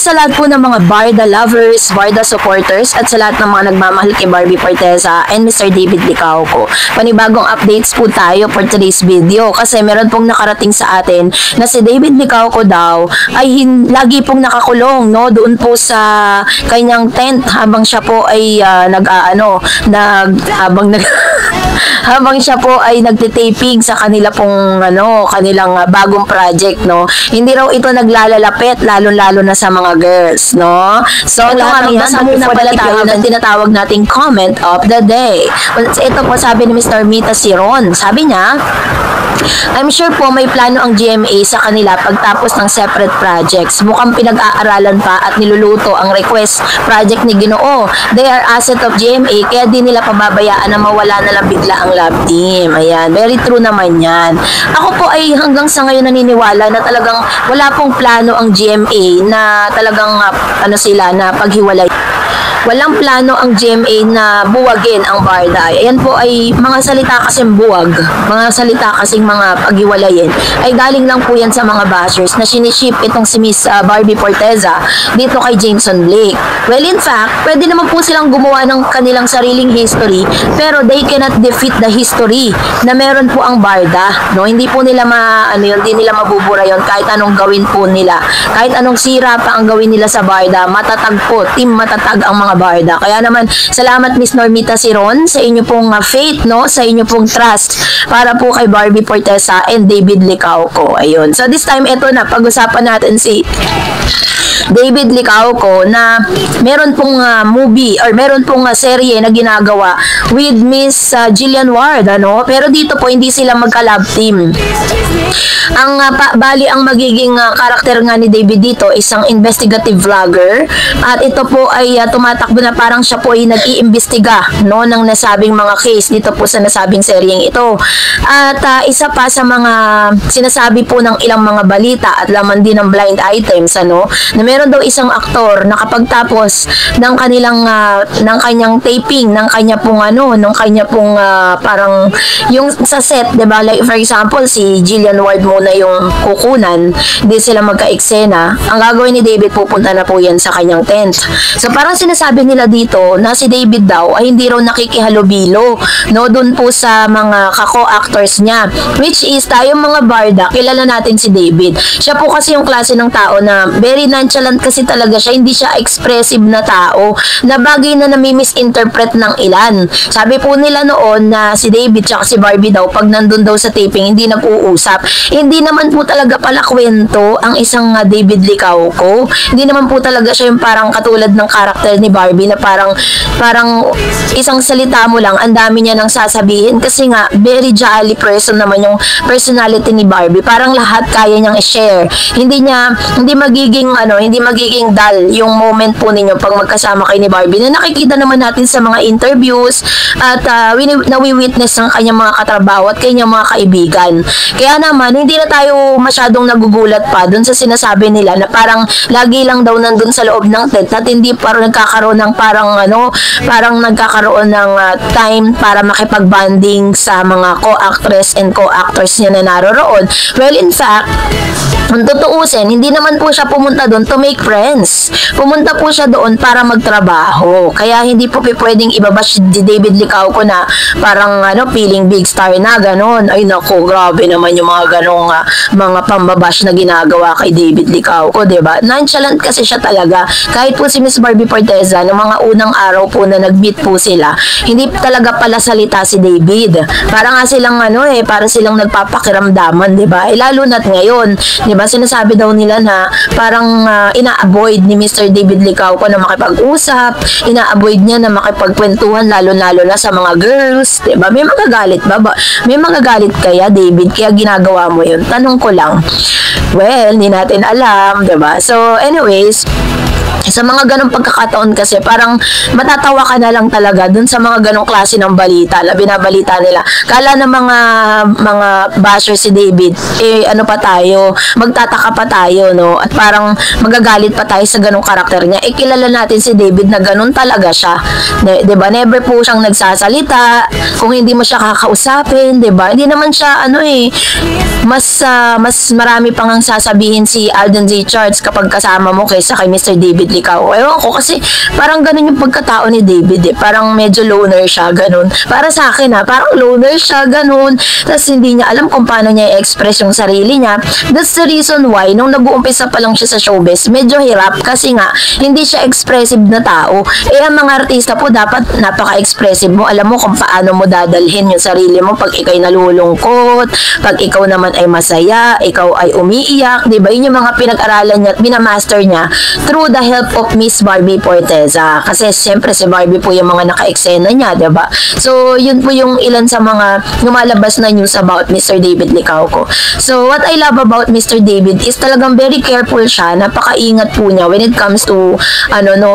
sa lahat po ng mga Barda lovers, Barda supporters, at sa lahat ng mga nagmamahal kay Barbie Forteza and Mr. David Licauco. Panibagong updates po tayo for today's video kasi meron pong nakarating sa atin na si David Licauco daw ay lagi pong nakakulong, no, doon po sa kanyang tent habang siya po ay habang siya po ay nagtitaping sa kanila pong kanilang bagong project, no. Hindi raw ito naglalalapit lalo-lalo na sa mga girls, no. So ito nga, basta muna pala tayo ng tinatawag nating comment of the day. Ito po sabi ni Mr. Mita Siron. Sabi niya, I'm sure po may plano ang GMA sa kanila pagtapos ng separate projects. Mukhang pinag-aaralan pa at niluluto ang request project ni Ginoo. They are asset of GMA kaya di nila pababayaan na mawala na lang bigla ang love team. Ayan, very true naman yan. Ako po ay hanggang sa ngayon naniniwala na talagang wala pong plano ang GMA na talagang na paghiwalay. Walang plano ang GMA na buwagin ang Barda. Ayan po ay mga salita kasing buwag, mga salita kasing mga paghiwalayin, ay galing lang po yan sa mga bashers na siniship itong si Miss Barbie Forteza dito kay Jameson Blake. Well, in fact, pwede naman po silang gumawa ng kanilang sariling history, pero they cannot defeat the history na meron po ang Barda. No? Hindi po nila hindi nila mabubura yon kahit anong gawin po nila. Kahit anong sira pa ang gawin nila sa Barda, matatag po, team matatag ang mga Barda. Kaya naman, salamat Miss Normita Siron sa inyo pong faith, no? Sa inyo pong trust para po kay Barbie Forteza and David Licauco. Ayun. So this time, ito na, pag-usapan natin si David Licauco na meron pong movie or meron pong serye na ginagawa with Miss Jillian Ward, ano? Pero dito po hindi sila magka-love team. Ang bali ang magiging karakter nga ni David dito isang investigative vlogger at ito po ay tumatakbo na parang siya po ay nag-iimbestiga, no, ng nasabing mga case dito po sa nasabing seryeng ito. At isa pa sa mga sinasabi po ng ilang mga balita at laman din ng blind items, ano, na meron daw isang aktor na kapag tapos ng kanyang taping ng kanya pong parang yung sa set, 'di ba? Like for example, si Jillian Ward muna yung kukunan, hindi sila magka-eksena. Ang gagawin ni David, pupunta na po yan sa kanyang tent. So parang sinasabi nila dito na si David daw ay hindi raw nakikihalubilo, no, dun po sa mga kako-actors niya, which is tayong mga Barda, kilala natin si David. Siya po kasi yung klase ng tao na very nonchalant kasi talaga siya, hindi siya expressive na tao, na bagay na nami-misinterpret ng ilan. Sabi po nila noon na si David tsaka si Barbie daw, pag nandun daw sa taping, hindi nag-uusap. Hindi naman po talaga pala kwento ang isang David Licauco. Hindi naman po talaga siya yung parang katulad ng karakter ni Barbie na parang isang salita mo lang, ang dami niya nang sasabihin kasi nga very jolly person naman yung personality ni Barbie. Parang lahat kaya niyang i-share. Hindi magiging dull yung moment po ninyo pag magkasama kay ni Barbie na nakikita naman natin sa mga interviews at nawi-witness ng kanyang mga katrabaho at kanyang mga kaibigan. Kaya naman, hindi na tayo masyadong nagugulat pa dun sa sinasabi nila na parang lagi lang daw nandun sa loob ng tent at hindi parang nagkakaroon ng time para makipag-bonding sa mga co-actress and co-actors niya na naroroon. Well, in fact, kung tutuusin, hindi naman po siya pumunta doon to make friends. Pumunta po siya doon para magtrabaho. Kaya hindi po pwedeng ibabash si David Licauco na parang feeling big star na gano'n. Ay nako, grabe naman yung mga ganong mga pambabash na ginagawa kay David Licauco, diba? Nonchalant kasi siya talaga. Kahit po si Miss Barbie Forteza, noong mga unang araw po na nag-meet po sila, hindi talaga pala salita si David. Para nga silang para silang nagpapakiramdaman, diba? Lalo na't ngayon, diba? Sinasabi daw nila na parang ina-avoid ni Mr. David Licauco na makipag-usap, ina-avoid niya na makipagkwentuhan lalo-lalo na sa mga girls, diba? May magagalit ba? May magagalit kaya, David, kaya ginagawa mo yun? Tanong ko lang. Well, hindi natin alam, diba? So, anyways, sa mga ganong pagkakataon kasi parang matatawa ka na lang talaga dun sa mga ganong klase ng balita na binabalita nila. Kala ng mga basher si David, magtataka pa tayo, no? At parang magagalit pa tayo sa ganong karakter niya. Kilala natin si David na ganon talaga siya. Diba? Never po siyang nagsasalita. Kung hindi mo siya kakausapin, diba? Hindi naman siya, mas marami pang ang sasabihin si Alden Richards kapag kasama mo kaysa kay Mr. David Licao. Ewan ko kasi parang ganun yung pagkatao ni David eh. Parang medyo loner siya, ganun. Para sa akin parang loner siya, ganun. Tapos hindi niya alam kung paano niya i-express yung sarili niya. That's the reason why nung nag-uumpisa pa lang siya sa showbiz, medyo hirap kasi nga hindi siya expressive na tao. Ang mga artista po dapat napaka-expressive mo. Alam mo kung paano mo dadalhin yung sarili mo pag ikaw'y nalulungkot, pag ikaw naman ay masaya, ikaw ay umiiyak, di ba? Yun yung mga pinag-aralan niya at binamaster niya through the help of Miss Barbie Forteza. Kasi siyempre si Barbie po yung mga naka-eksena niya, di ba? So, yun po yung ilan sa mga lumalabas na news about Mr. David Licao ko. So, what I love about Mr. David is talagang very careful siya, napaka-ingat po niya when it comes to,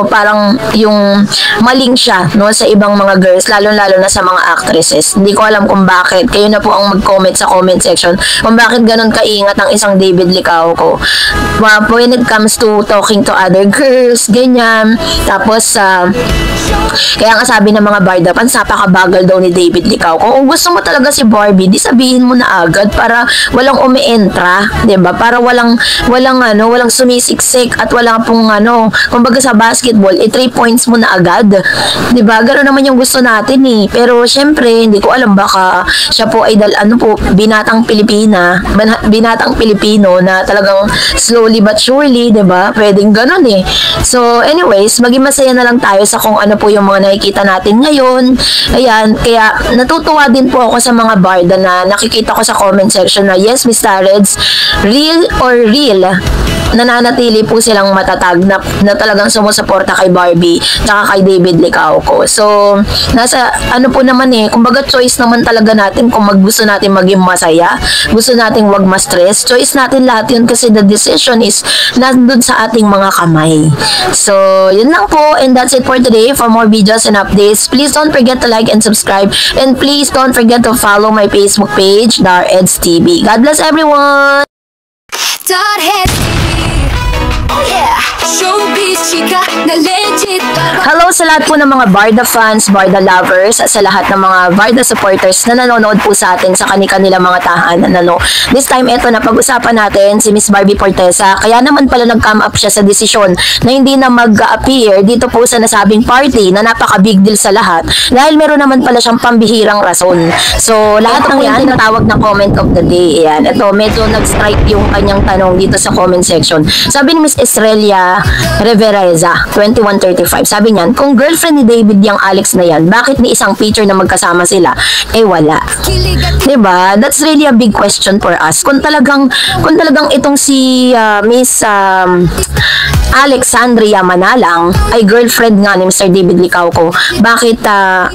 parang yung maling siya, sa ibang mga girls, lalo-lalo na sa mga actresses. Hindi ko alam kung bakit. Kayo na po ang mag-comment sa comment section kung bakit ganun kaingat ang isang David Licao ko. When it comes to talking to other girls, ganyan. Tapos, kaya nga sabi ng mga barda fans, napakabagal daw ni David Licao ko. Kung gusto mo talaga si Barbie, di sabihin mo na agad para walang umi-entra, 'di ba? Para walang sumisiksik at walang pong kumbaga sa basketball, 3 points mo na agad. 'Di ba? Ganoon naman yung gusto natin eh. Pero syempre, hindi ko alam baka siya po ay binatang Pilipino na talagang slowly but surely, 'di ba? Pwedeng ganoon eh. So, anyways, maging masaya na lang tayo sa kung ano po yung mga nakikita natin ngayon. Ayan, kaya natutuwa din po ako sa mga barda na nakikita ko sa comment section na yes, Miss Tareds, real nananatili po silang matatag na talagang sumusuporta kay Barbie tsaka kay David Licao ko. So, nasa po naman kumbaga choice naman talaga natin kung gusto natin maging masaya, gusto natin wag ma-stress, choice natin lahat yun kasi the decision is nandun sa ating mga kamay. So, yun lang po, and that's it for today. For more videos and updates, please don't forget to like and subscribe, and please don't forget to follow my Facebook page, Dareds TV. God bless everyone! Oh yeah! Showbiz chika na legit. Hello sa lahat po ng mga Barda fans, Barda lovers, at sa lahat ng mga Barda supporters na nanonood po sa atin sa kanilang mga tahanan. This time, eto na pag-usapan natin si Miss Barbie Forteza. Kaya naman pala nag-come up siya sa desisyon na hindi na mag-appear dito po sa nasabing party na napaka-big deal sa lahat dahil meron naman pala siyang pambihirang rason. So, lahat ng yan tinatawag na comment of the day. Ayan. Ito, medyo nag-strike yung kanyang tanong dito sa comment section. Sabi ni Miss Estrella Revereza, 2135, sabi niyan, kung girlfriend ni David yung Alex na yan, bakit ni isang picture na magkasama sila? Wala. Diba? That's really a big question for us. Kung talagang itong si Miss Alexandria Manalang ay girlfriend nga ni Mr. David Licao ko, bakit,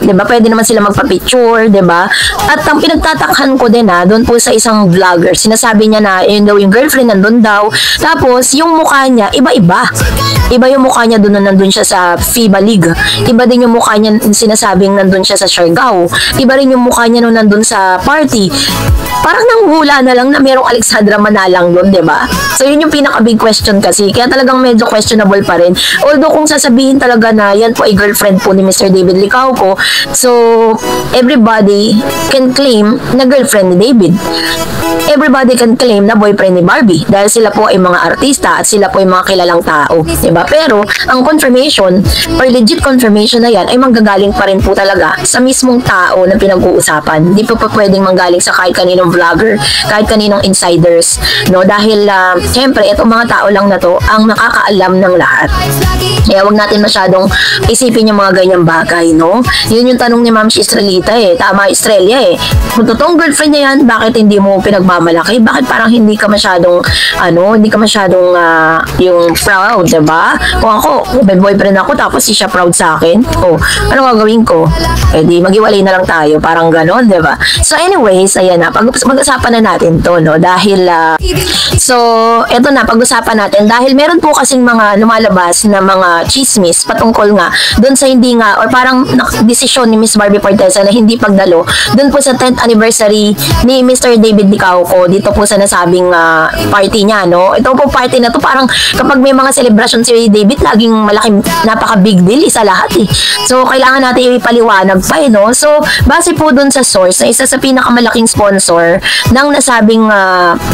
diba, pwede naman sila magpa-picture, diba? At ang pinagtatakhan ko din doon po sa isang vlogger, sinasabi niya na yun daw yung girlfriend nandun daw, tapos yung mukha niya, iba-iba. Iba yung mukha niya doon na nandun siya sa FIBA League. Iba din yung mukha niya sinasabing nandun siya sa Siargao. Iba rin yung mukha niya nung nandun sa party. Parang nanghula na lang na merong Alexandra Manalang doon, diba? So, yun yung pinaka-big question kasi. Kaya talagang medyo questionable pa rin. Although, kung sasabihin talaga na yan po ay girlfriend po ni Mr. David Licao ko, so, everybody can claim na girlfriend ni David. Everybody can claim na boyfriend ni Barbie dahil sila po ay mga artista at sila po ay mga kilalang tao, diba? Pero ang confirmation or legit confirmation na yan ay manggagaling pa rin po talaga sa mismong tao na pinag-uusapan. Hindi po pwedeng manggaling sa kahit kaninong vlogger, kahit kaninong insiders, dahil syempre itong mga tao lang na to ang nakakaalam ng lahat. Kaya wag natin masyadong isipin yung mga ganyang bagay, Yun yung tanong ni Ma'am Estrelita tama, Estrella kung totoong girlfriend niya yan, bakit hindi mo pinagmamalaki? Bakit parang hindi ka masyadong yung proud, diba? Kung ako, may boyfriend ako tapos siya proud sa akin, ano gagawin ko? Di maghiwalay na lang tayo, parang ganon, diba? So anyways, ayan na, pag-usapan na natin to, dahil so eto na, pag-usapan natin dahil meron po kasing maraming mga lumalabas na mga chismis patungkol nga doon sa hindi nga or parang desisyon ni Miss Barbie Fortesa na hindi pagdalo doon po sa 10th anniversary ni Mr. David Licauco dito po sa nasabing party niya, no? Ito po party na to, parang kapag may mga celebration si David, laging malaking napaka big deal isa lahat eh. So kailangan natin ipaliwanag pa eh, no? So base po doon sa source na isa sa pinakamalaking sponsor ng nasabing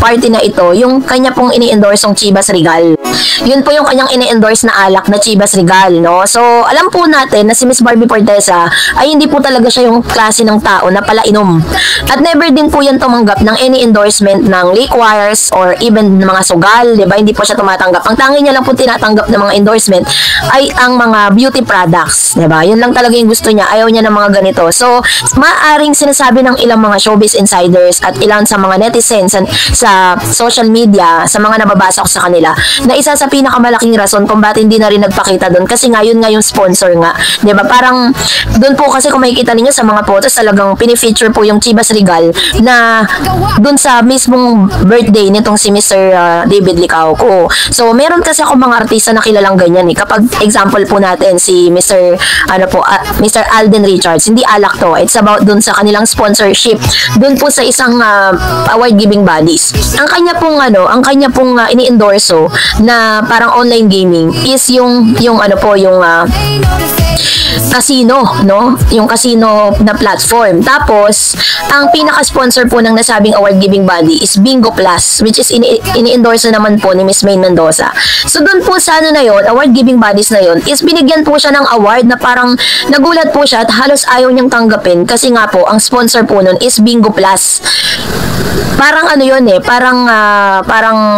party na ito, yung kanya pong ini-endorse yung Chivas Regal. Yun po yung kanyang ini-endorse na alak na Chivas Regal, no? So alam po natin na si Miss Barbie Fortesa ay hindi po talaga siya yung klase ng tao na palainom. At never din po yan tumanggap ng any endorsement ng liquors or even mga sugal, di ba? Hindi po siya tumatanggap. Ang tangi niya lang po tinatanggap ng mga endorsement ay ang mga beauty products, di ba? Yun lang talaga yung gusto niya. Ayaw niya ng mga ganito. So, maaring sinasabi ng ilang mga showbiz insiders at ilan sa mga netizens sa social media, sa mga nababasa ko sa kanila, na isa sa pinakamalaking rason kung bakit hindi na rin nagpakita doon kasi ngayon nga yung sponsor nga. Di ba? Parang doon po kasi kung makikita niyo sa mga photos, talagang pinifeature po yung Chivas Regal na doon sa mismong birthday nitong si Mr. David Licauco. So, meron kasi ako mga artista na kilalang ganyan eh. Kapag example po natin si Mr. Mr. Alden Richards, hindi alak to. It's about doon sa kanilang sponsorship. Doon po sa isang award-giving bodies. Ang kanya pong ini-endorso na parang online gaming is yung casino, no? Yung casino na platform. Tapos, ang pinaka-sponsor po ng nasabing award-giving body is Bingo Plus, which is ini-endorse naman po ni Miss Maine Mendoza. So, dun po sa na yun, award-giving bodies na yun, is binigyan po siya ng award na parang nagulat po siya at halos ayaw niyang tanggapin kasi nga po, ang sponsor po nun is Bingo Plus. Parang yun eh, parang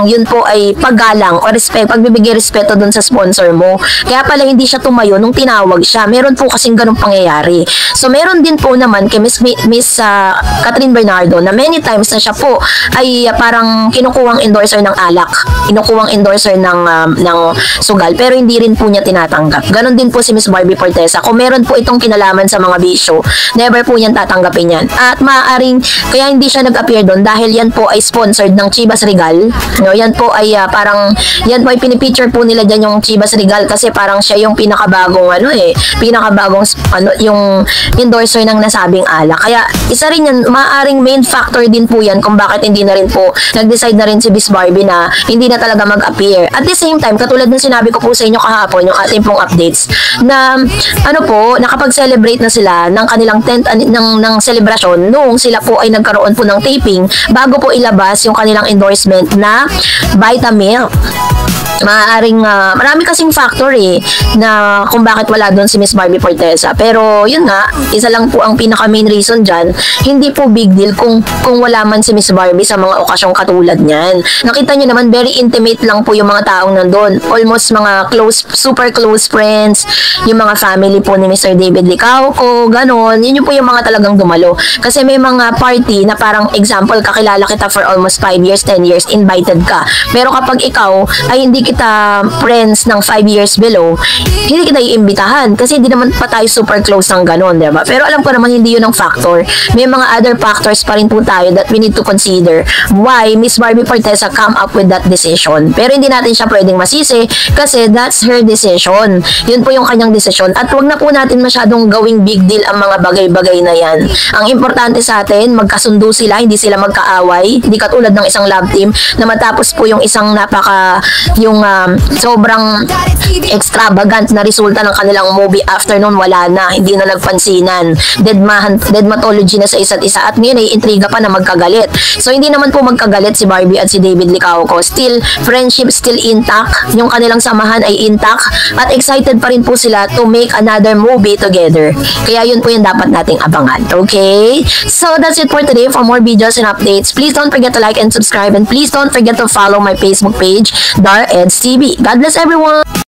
yun po ay paggalang o pagbibigay respeto dun sa sponsor mo. Kaya pala hindi siya tumayo nung tinawag siya. Meron po kasing ganung pangyayari. So meron din po naman kay Miss Catherine Bernardo na many times na siya po ay parang kinukuwang endorser ng alak, kinukuwang endorser ng sugal, pero hindi rin po niya tinatanggap. Ganon din po si Miss Barbie Fortesa. Kung meron po itong kinalaman sa mga bisyo, never po niyan tatanggapin yan. At maaaring kaya hindi siya nag-appear doon dahil yan po ay sponsored ng Chivas Regal. No, yan po ay yan po ay pinipicture po nila diyan yung Chivas Regal kasi parang siya yung pinakabagong yung endorser ng nasabing alak. Kaya isa rin yan, maaaring main factor din po yan kung bakit hindi na rin po nag-decide na rin si Miss Barbie na hindi na talaga mag-appear. At the same time, katulad ng sinabi ko po sa inyo kahapon, yung ating pong updates, na nakapag-celebrate na sila ng kanilang 10th ng celebration noong sila po ay nagkaroon po ng taping bago po ilabas yung kanilang endorsement na Vitamilk. Maaaring marami kasing factor eh na kung bakit wala doon si Miss Barbie Fortesa, pero yun nga, isa lang po ang pinaka main reason dyan, hindi po big deal kung wala man si Miss Barbie sa mga okasyong katulad niyan. Nakita nyo naman, very intimate lang po yung mga taong nandun, almost mga super close friends, yung mga family po ni Mr. David Licauco, ganon, yun po yung mga talagang dumalo, kasi may mga party na parang example, kakilala kita for almost 5 years, 10 years, invited ka, pero kapag ikaw ay hindi kita friends ng 5 years below, hindi kita iimbitahan kasi hindi naman pa tayo super close ng ganon, diba? Pero alam ko naman hindi yun ang factor. May mga other factors pa rin po tayo that we need to consider why Miss Barbie Fortesa come up with that decision. Pero hindi natin siya pwedeng masisi kasi that's her decision. Yun po yung kanyang decision. At wag na po natin masyadong gawing big deal ang mga bagay-bagay na yan. Ang importante sa atin, magkasundo sila, hindi sila magkaaway. Hindi katulad ng isang love team na matapos po yung isang sobrang extravagant na resulta ng kanilang movie, after nun wala na, hindi na nagpansinan, deadmatology na sa isa't isa, at ngayon ay intriga pa na magkagalit. So hindi naman po magkagalit si Barbie at si David Licauco, still friendship still intact, yung kanilang samahan ay intact, at excited pa rin po sila to make another movie together. Kaya yun po yung dapat nating abangan. Okay, so that's it for today. For more videos and updates, please don't forget to like and subscribe, and please don't forget to follow my Facebook page, Dar Eds TV. God bless everyone!